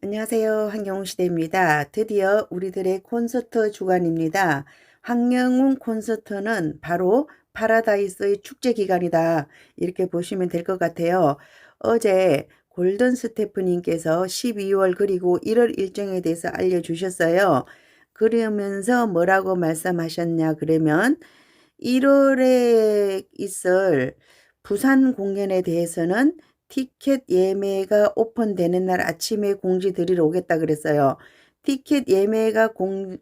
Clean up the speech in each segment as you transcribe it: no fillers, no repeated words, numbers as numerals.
안녕하세요. 황영웅시대입니다. 드디어 우리들의 콘서트 주간입니다. 황영웅 콘서트는 바로 파라다이스의 축제 기간이다. 이렇게 보시면 될 것 같아요. 어제 골든 스태프님께서 12월 그리고 1월 일정에 대해서 알려주셨어요. 그러면서 뭐라고 말씀하셨냐 그러면 1월에 있을 부산 공연에 대해서는 티켓 예매가 오픈되는 날 아침에 공지 드리러 오겠다 그랬어요. 티켓 예매가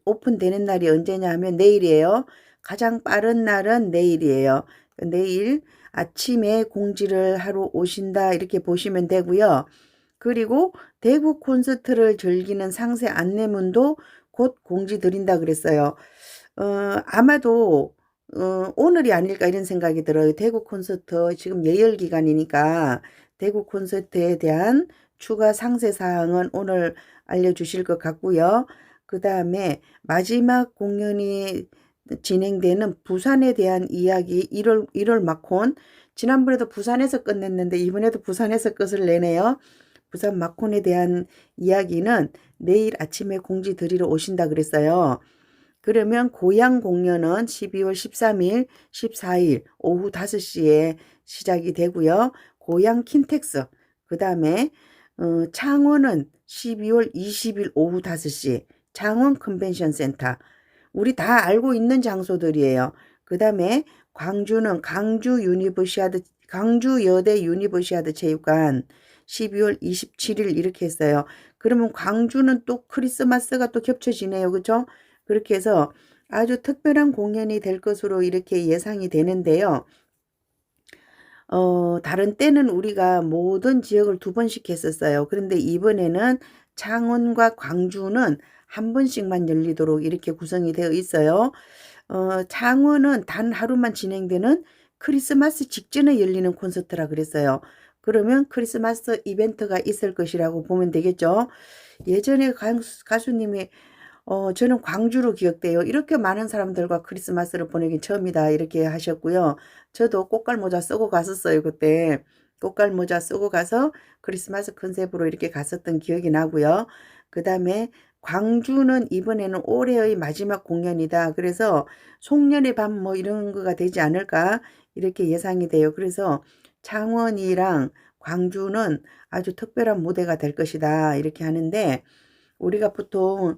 오픈되는 날이 언제냐 하면 내일이에요. 가장 빠른 날은 내일이에요. 내일 아침에 공지를 하러 오신다 이렇게 보시면 되고요. 그리고 대구 콘서트를 즐기는 상세 안내문도 곧 공지 드린다 그랬어요. 아마도 오늘이 아닐까 이런 생각이 들어요. 대구 콘서트 지금 예열 기간이니까 대구 콘서트에 대한 추가 상세 사항은 오늘 알려주실 것 같고요. 그 다음에 마지막 공연이 진행되는 부산에 대한 이야기 1월 마콘 지난번에도 부산에서 끝냈는데 이번에도 부산에서 끝을 내네요. 부산 마콘에 대한 이야기는 내일 아침에 공지 드리러 오신다 그랬어요. 그러면 고향 공연은 12월 13일, 14일 오후 5시에 시작이 되고요. 고향 킨텍스. 그 다음에 창원은 12월 20일 오후 5시 창원 컨벤션 센터. 우리 다 알고 있는 장소들이에요. 그 다음에 광주는 광주 여대 유니버시아드 체육관 12월 27일 이렇게 했어요. 그러면 광주는 또 크리스마스가 또 겹쳐지네요. 그죠? 그렇게 해서 아주 특별한 공연이 될 것으로 이렇게 예상이 되는데요. 다른 때는 우리가 모든 지역을 2번씩 했었어요. 그런데 이번에는 창원과 광주는 한 번씩만 열리도록 이렇게 구성이 되어 있어요. 창원은 단 하루만 진행되는 크리스마스 직전에 열리는 콘서트라 그랬어요. 그러면 크리스마스 이벤트가 있을 것이라고 보면 되겠죠. 예전에 가수님이 저는 광주로 기억돼요. 이렇게 많은 사람들과 크리스마스를 보내긴 처음이다. 이렇게 하셨고요. 저도 꽃갈모자 쓰고 갔었어요. 그때 꽃갈모자 쓰고 가서 크리스마스 컨셉으로 이렇게 갔었던 기억이 나고요. 그 다음에 광주는 이번에는 올해의 마지막 공연이다. 그래서 송년의 밤 뭐 이런 거가 되지 않을까 이렇게 예상이 돼요. 그래서 창원이랑 광주는 아주 특별한 무대가 될 것이다. 이렇게 하는데 우리가 보통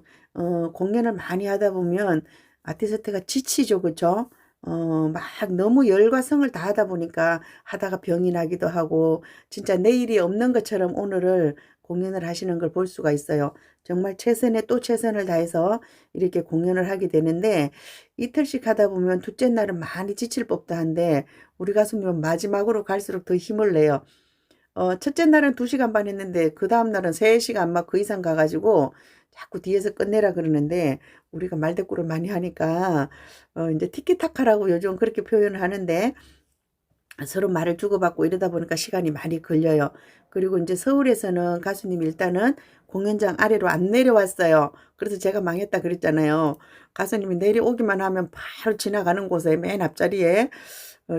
공연을 많이 하다 보면 아티스트가 지치죠. 그쵸? 막 너무 열과 성을 다하다 보니까 하다가 병이 나기도 하고 진짜 내일이 없는 것처럼 오늘을 공연을 하시는 걸 볼 수가 있어요. 정말 최선에 또 최선을 다해서 이렇게 공연을 하게 되는데 이틀씩 하다 보면 둘째 날은 많이 지칠 법도 한데 우리 가수님은 마지막으로 갈수록 더 힘을 내요. 첫째 날은 2시간 반 했는데 그 다음 날은 3시간 막 그 이상 가가지고 자꾸 뒤에서 끝내라 그러는데 우리가 말대꾸를 많이 하니까 이제 티키타카라고 요즘 그렇게 표현을 하는데 서로 말을 주고받고 이러다 보니까 시간이 많이 걸려요. 그리고 이제 서울에서는 가수님이 일단은 공연장 아래로 안 내려왔어요. 그래서 제가 망했다 그랬잖아요. 가수님이 내려오기만 하면 바로 지나가는 곳에 맨 앞자리에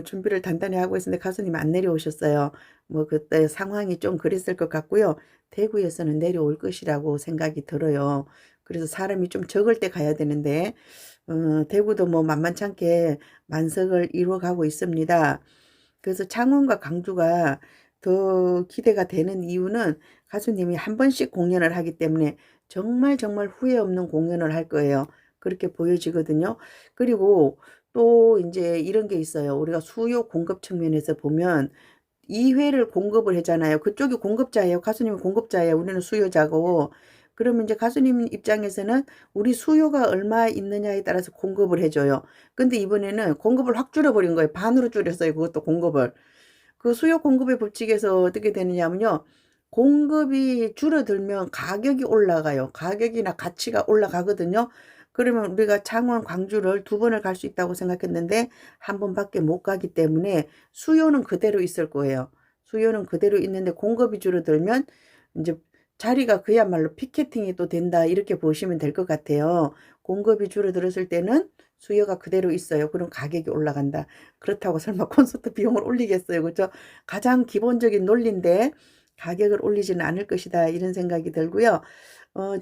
준비를 단단히 하고 있었는데 가수님이 안 내려오셨어요. 뭐 그때 상황이 좀 그랬을 것 같고요. 대구에서는 내려올 것이라고 생각이 들어요. 그래서 사람이 좀 적을 때 가야 되는데 대구도 뭐 만만찮게 만석을 이루어가고 있습니다. 그래서 창원과 광주가 더 기대가 되는 이유는 가수님이 한 번씩 공연을 하기 때문에 정말 정말 후회 없는 공연을 할 거예요. 그렇게 보여지거든요. 그리고 또 이제 이런 게 있어요. 우리가 수요 공급 측면에서 보면 2회를 공급을 했잖아요. 그쪽이 공급자예요. 가수님이 공급자예요. 우리는 수요자고. 그러면 이제 가수님 입장에서는 우리 수요가 얼마 있느냐에 따라서 공급을 해줘요. 근데 이번에는 공급을 확 줄여버린 거예요. 반으로 줄였어요. 그것도 공급을. 그 수요 공급의 법칙에서 어떻게 되느냐면요. 공급이 줄어들면 가격이 올라가요. 가격이나 가치가 올라가거든요. 그러면 우리가 창원, 광주를 2번을 갈 수 있다고 생각했는데 한 번밖에 못 가기 때문에 수요는 그대로 있을 거예요. 수요는 그대로 있는데 공급이 줄어들면 이제 자리가 그야말로 피케팅이 또 된다 이렇게 보시면 될 것 같아요. 공급이 줄어들었을 때는 수요가 그대로 있어요. 그럼 가격이 올라간다. 그렇다고 설마 콘서트 비용을 올리겠어요. 그죠? 가장 기본적인 논리인데 가격을 올리지는 않을 것이다 이런 생각이 들고요.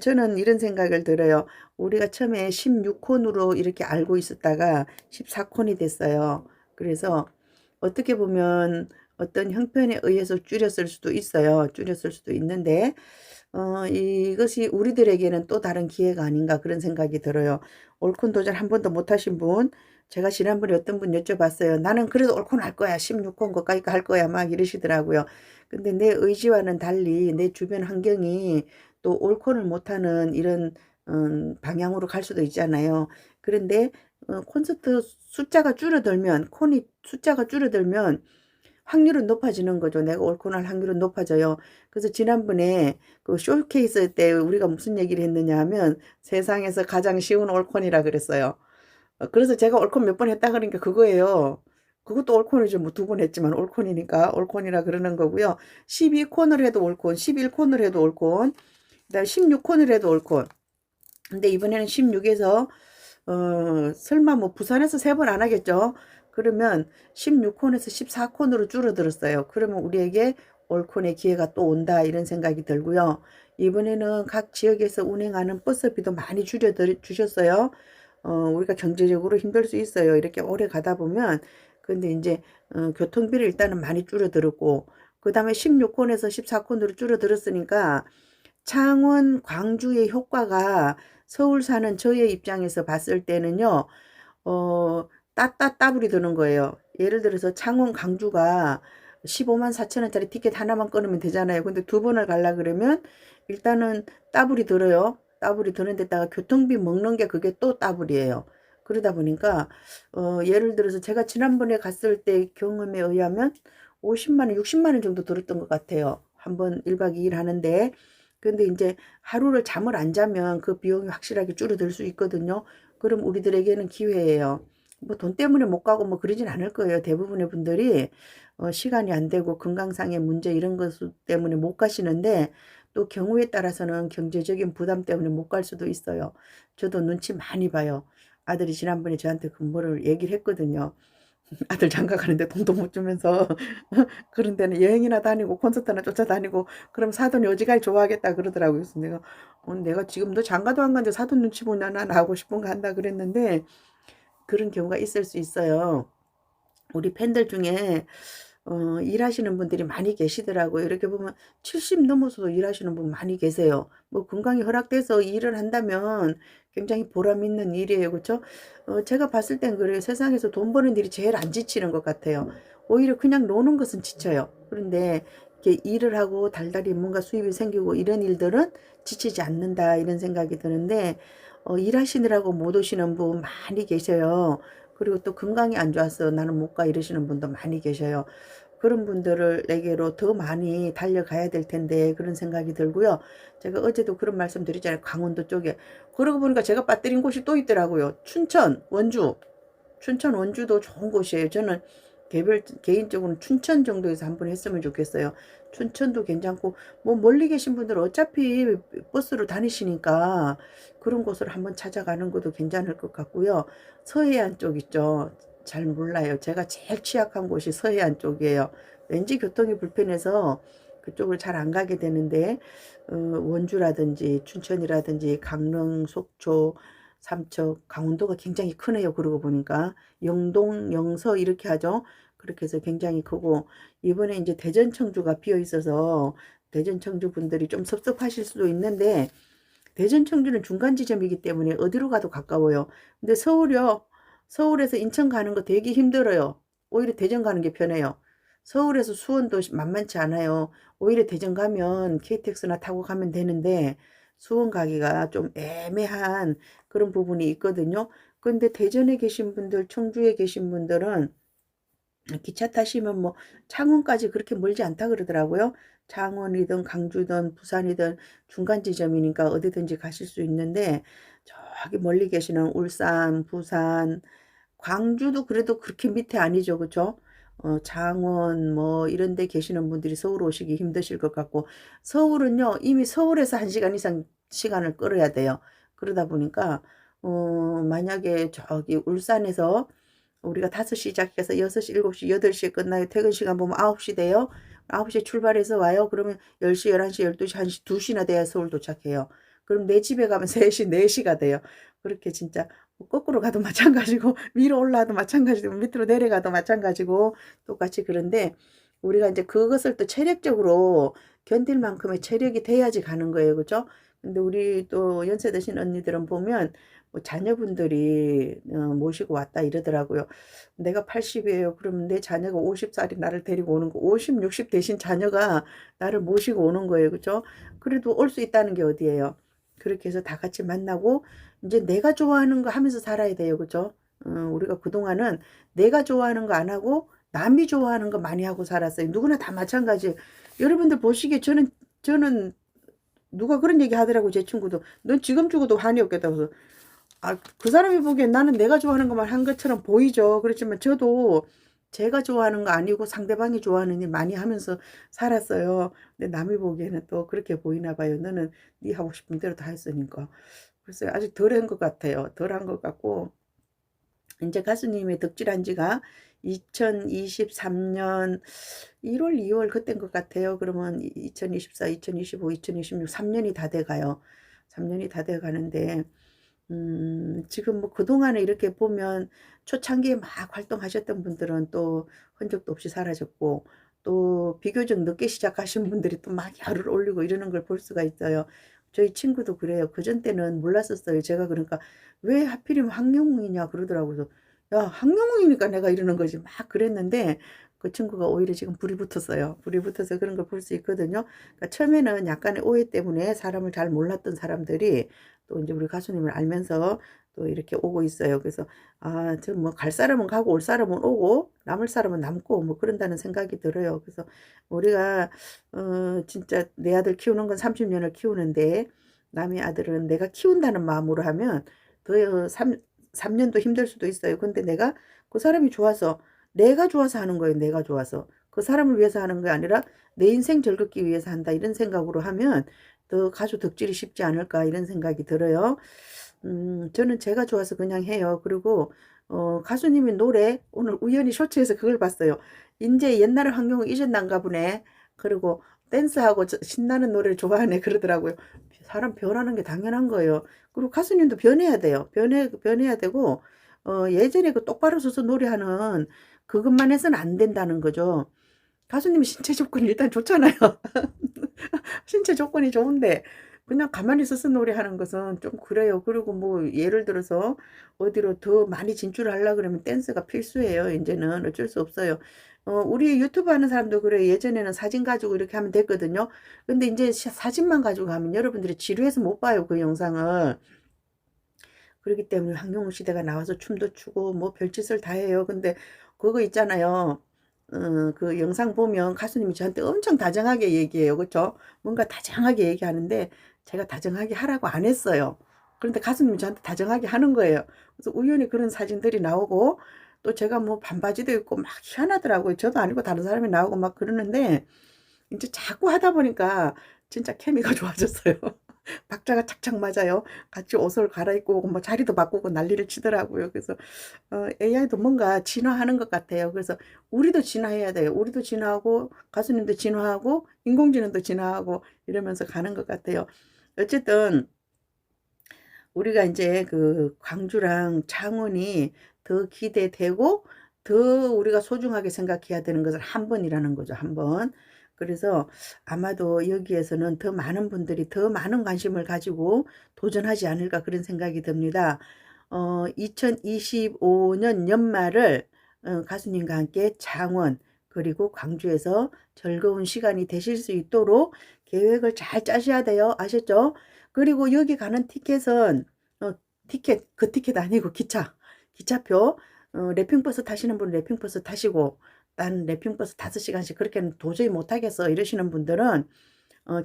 저는 이런 생각을 들어요. 우리가 처음에 16콘으로 이렇게 알고 있었다가 14콘이 됐어요. 그래서 어떻게 보면 어떤 형편에 의해서 줄였을 수도 있어요. 줄였을 수도 있는데 이것이 우리들에게는 또 다른 기회가 아닌가 그런 생각이 들어요. 올콘 도전 한 번도 못 하신 분, 제가 지난번에 어떤 분 여쭤봤어요. 나는 그래도 올콘 할 거야. 16콘 가까이 할 거야. 막 이러시더라고요. 근데 내 의지와는 달리 내 주변 환경이 또 올콘을 못하는 이런 방향으로 갈 수도 있잖아요. 그런데 콘서트 숫자가 줄어들면, 콘이 숫자가 줄어들면 확률은 높아지는 거죠. 내가 옳고 날 확률은 높아져요. 그래서 지난번에 그 쇼케이스 때 우리가 무슨 얘기를 했느냐 하면 세상에서 가장 쉬운 올콘이라 그랬어요. 그래서 제가 올콘 몇 번 했다 그러니까 그거예요. 그것도 올콘이죠. 뭐 두 번 했지만 올콘이니까 올콘이라 그러는 거고요. 12콘을 해도 올콘, 11콘을 해도 올콘, 그다음에 16콘을 해도 올콘. 근데 이번에는 16에서 설마 뭐 부산에서 세 번 안 하겠죠? 그러면 16콘에서 14콘으로 줄어들었어요. 그러면 우리에게 올콘의 기회가 또 온다 이런 생각이 들고요. 이번에는 각 지역에서 운행하는 버스비도 많이 줄여 주셨어요. 우리가 경제적으로 힘들 수 있어요. 이렇게 오래 가다 보면. 근데 이제 교통비를 일단은 많이 줄어들었고 그 다음에 16콘에서 14콘으로 줄어들었으니까 창원, 광주의 효과가 서울 사는 저의 입장에서 봤을 때는요, 따블이 드는 거예요. 예를 들어서 창원, 광주가 15만 4천 원짜리 티켓 하나만 끊으면 되잖아요. 근데 두 번을 가려 그러면 일단은 따블이 들어요. 따블이 드는 데다가 교통비 먹는 게 그게 또 따블이에요. 그러다 보니까, 예를 들어서 제가 지난번에 갔을 때 경험에 의하면 50만 원, 60만 원 정도 들었던 것 같아요. 한번 1박 2일 하는데. 근데 이제 하루를 잠을 안 자면 그 비용이 확실하게 줄어들 수 있거든요. 그럼 우리들에게는 기회예요. 뭐 돈 때문에 못 가고 뭐 그러진 않을 거예요. 대부분의 분들이 시간이 안 되고 건강상의 문제 이런 것 때문에 못 가시는데 또 경우에 따라서는 경제적인 부담 때문에 못 갈 수도 있어요. 저도 눈치 많이 봐요. 아들이 지난번에 저한테 근무를 얘기를 했거든요. 아들 장가 가는데 돈도 못 주면서 그런 데는 여행이나 다니고 콘서트나 쫓아다니고 그럼 사돈 여지가히 좋아하겠다 그러더라고요. 그래서 내가 지금도 장가도 안 갔는데 사돈 눈치 보냐 나 하고 싶은 거 한다 그랬는데 그런 경우가 있을 수 있어요. 우리 팬들 중에 일하시는 분들이 많이 계시더라고요. 이렇게 보면 70 넘어서도 일하시는 분 많이 계세요. 뭐 건강이 허락돼서 일을 한다면 굉장히 보람 있는 일이에요. 그렇죠? 제가 봤을 땐 그래요. 세상에서 돈 버는 일이 제일 안 지치는 것 같아요. 오히려 그냥 노는 것은 지쳐요. 그런데 이렇게 일을 하고 달달이 뭔가 수입이 생기고 이런 일들은 지치지 않는다 이런 생각이 드는데 일하시느라고 못 오시는 분 많이 계셔요. 그리고 또 건강이 안 좋아서 나는 못 가 이러시는 분도 많이 계셔요. 그런 분들을 에게로 더 많이 달려가야 될 텐데 그런 생각이 들고요. 제가 어제도 그런 말씀 드리잖아요. 강원도 쪽에. 그러고 보니까 제가 빠뜨린 곳이 또 있더라고요. 춘천, 원주. 춘천, 원주도 좋은 곳이에요. 저는 개인적으로는 춘천 정도에서 한번 했으면 좋겠어요. 춘천도 괜찮고, 뭐 멀리 계신 분들은 어차피 버스로 다니시니까 그런 곳을 한번 찾아가는 것도 괜찮을 것 같고요. 서해안 쪽 있죠. 잘 몰라요. 제가 제일 취약한 곳이 서해안 쪽이에요. 왠지 교통이 불편해서 그쪽을 잘 안 가게 되는데, 원주라든지 춘천이라든지 강릉, 속초, 삼척, 강원도가 굉장히 크네요. 그러고 보니까 영동, 영서 이렇게 하죠. 그렇게 해서 굉장히 크고 이번에 이제 대전, 청주가 비어 있어서 대전, 청주 분들이 좀 섭섭하실 수도 있는데 대전, 청주는 중간 지점이기 때문에 어디로 가도 가까워요. 근데 서울이요. 서울에서 인천 가는 거 되게 힘들어요. 오히려 대전 가는 게 편해요. 서울에서 수원도 만만치 않아요. 오히려 대전 가면 KTX나 타고 가면 되는데 수원 가기가 좀 애매한 그런 부분이 있거든요. 근데 대전에 계신 분들, 청주에 계신 분들은 기차 타시면 뭐 창원까지 그렇게 멀지 않다 그러더라고요. 창원이든 강주든 부산이든 중간 지점이니까 어디든지 가실 수 있는데 저기 멀리 계시는 울산, 부산, 광주도 그래도 그렇게 밑에 아니죠. 그쵸? 창원 뭐 이런 데 계시는 분들이 서울 오시기 힘드실 것 같고 서울은요 이미 서울에서 1시간 이상 시간을 끌어야 돼요. 그러다 보니까 만약에 저기 울산에서 우리가 5시 시작해서 6시, 7시, 8시에 끝나요. 퇴근 시간 보면 9시 돼요. 9시에 출발해서 와요. 그러면 10시, 11시, 12시, 1시, 2시나 돼야 서울 도착해요. 그럼 내 집에 가면 3시, 4시가 돼요. 그렇게 진짜 뭐 거꾸로 가도 마찬가지고 위로 올라가도 마찬가지고 밑으로 내려가도 마찬가지고 똑같이 그런데 우리가 이제 그것을 또 체력적으로 견딜 만큼의 체력이 돼야지 가는 거예요. 그죠? 근데 우리 또 연세 드신 언니들은 보면 뭐 자녀분들이 모시고 왔다 이러더라고요. 내가 80이에요. 그러면 내 자녀가 50살이 나를 데리고 오는 거, 50, 60 대신 자녀가 나를 모시고 오는 거예요. 그죠? 그래도 올 수 있다는 게 어디예요? 그렇게 해서 다 같이 만나고 이제 내가 좋아하는 거 하면서 살아야 돼요. 그죠? 우리가 그동안은 내가 좋아하는 거 안 하고 남이 좋아하는 거 많이 하고 살았어요. 누구나 다 마찬가지. 여러분들 보시기에 저는 누가 그런 얘기 하더라고. 제 친구도 넌 지금 죽어도 한이 없겠다고 해서 그 사람이 보기엔 나는 내가 좋아하는 것만 한 것처럼 보이죠. 그렇지만 저도 제가 좋아하는 거 아니고 상대방이 좋아하는 일 많이 하면서 살았어요. 근데 남이 보기에는 또 그렇게 보이나 봐요. 너는 네 하고 싶은 대로 다 했으니까. 그래서 아직 덜한 것 같아요. 덜한 것 같고 이제 가수님의 덕질한 지가 2023년 1월, 2월 그때인 것 같아요. 그러면 2024, 2025, 2026 3년이 다 돼가요. 3년이 다 돼가는데 지금 뭐 그동안에 이렇게 보면 초창기에 막 활동하셨던 분들은 또 흔적도 없이 사라졌고 또 비교적 늦게 시작하신 분들이 또 막 열을 올리고 이러는 걸 볼 수가 있어요. 저희 친구도 그래요. 그전 때는 몰랐었어요. 제가 그러니까 왜 하필이면 황영웅이냐 그러더라고요. 야, 황영웅이니까 내가 이러는 거지. 막 그랬는데 그 친구가 오히려 지금 불이 붙었어요. 불이 붙어서 그런 걸 볼 수 있거든요. 그러니까 처음에는 약간의 오해 때문에 사람을 잘 몰랐던 사람들이 또 이제 우리 가수님을 알면서 또 이렇게 오고 있어요. 그래서 저 뭐 갈 사람은 가고 올 사람은 오고 남을 사람은 남고 뭐 그런다는 생각이 들어요. 그래서 우리가 진짜 내 아들 키우는 건 30년을 키우는데 남의 아들은 내가 키운다는 마음으로 하면 더 3년도 힘들 수도 있어요. 근데 내가 그 사람이 좋아서 내가 좋아서 하는 거예요. 내가 좋아서. 그 사람을 위해서 하는 게 아니라 내 인생 즐겁기 위해서 한다. 이런 생각으로 하면 더 가수 덕질이 쉽지 않을까 이런 생각이 들어요. 저는 제가 좋아서 그냥 해요. 그리고 가수님의 노래 오늘 우연히 쇼츠에서 그걸 봤어요. 이제 옛날에 환경을 잊었난가 보네. 그리고 댄스하고 신나는 노래를 좋아하네 그러더라고요. 사람 변하는 게 당연한 거예요. 그리고 가수님도 변해야 돼요. 변해야 되고 예전에 그 똑바로 서서 노래하는 그것만 해서는 안 된다는 거죠. 가수님이 신체 조건이 일단 좋잖아요. 신체 조건이 좋은데 그냥 가만히 서서 노래하는 것은 좀 그래요. 그리고 뭐 예를 들어서 어디로 더 많이 진출하려 그러면 댄스가 필수예요. 이제는 어쩔 수 없어요. 우리 유튜브 하는 사람도 그래요. 예전에는 사진 가지고 이렇게 하면 됐거든요. 근데 이제 사진만 가지고 하면 여러분들이 지루해서 못 봐요. 그 영상을. 그렇기 때문에 황룡우 시대가 나와서 춤도 추고 뭐 별짓을 다 해요. 근데 그거 있잖아요. 그 영상 보면 가수님이 저한테 엄청 다정하게 얘기해요. 그렇죠? 뭔가 다정하게 얘기하는데 제가 다정하게 하라고 안 했어요. 그런데 가수님이 저한테 다정하게 하는 거예요. 그래서 우연히 그런 사진들이 나오고 또 제가 뭐 반바지도 입고 막 희한하더라고요. 저도 아니고 다른 사람이 나오고 막 그러는데 이제 자꾸 하다 보니까 진짜 케미가 좋아졌어요. 박자가 착착 맞아요. 같이 옷을 갈아입고 오고 뭐 자리도 바꾸고 난리를 치더라고요. 그래서 AI도 뭔가 진화하는 것 같아요. 그래서 우리도 진화해야 돼요. 우리도 진화하고 가수님도 진화하고 인공지능도 진화하고 이러면서 가는 것 같아요. 어쨌든 우리가 이제 그 광주랑 창원이 더 기대되고 더 우리가 소중하게 생각해야 되는 것은 한 번이라는 거죠. 한 번. 그래서 아마도 여기에서는 더 많은 분들이 더 많은 관심을 가지고 도전하지 않을까 그런 생각이 듭니다. 2025년 연말을 가수님과 함께 창원 그리고 광주에서 즐거운 시간이 되실 수 있도록 계획을 잘 짜셔야 돼요. 아셨죠? 그리고 여기 가는 티켓은 그 티켓 아니고 기차표 랩핑버스 타시는 분은 랩핑버스 타시고 난 랩핑버스 5시간씩 그렇게는 도저히 못하겠어 이러시는 분들은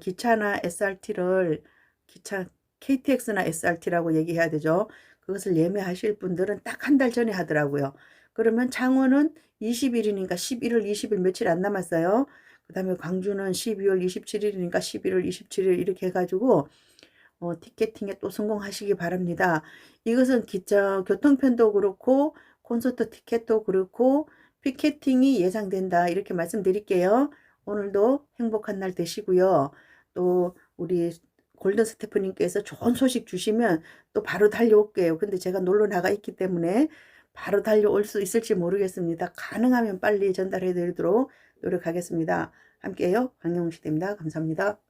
기차나 SRT를 기차 KTX나 SRT라고 얘기해야 되죠. 그것을 예매하실 분들은 딱 한 달 전에 하더라고요. 그러면 창원은 20일이니까 11월 20일 며칠 안 남았어요. 그 다음에 광주는 12월 27일이니까 11월 27일 이렇게 해가지고 티켓팅에 또 성공하시기 바랍니다. 이것은 기차 교통편도 그렇고 콘서트 티켓도 그렇고 피켓팅이 예상된다 이렇게 말씀드릴게요. 오늘도 행복한 날 되시고요. 또 우리 골든 스태프님께서 좋은 소식 주시면 또 바로 달려올게요. 근데 제가 놀러 나가 있기 때문에 바로 달려올 수 있을지 모르겠습니다. 가능하면 빨리 전달해 드리도록 노력하겠습니다. 함께해요. 강영웅 시대입니다. 감사합니다.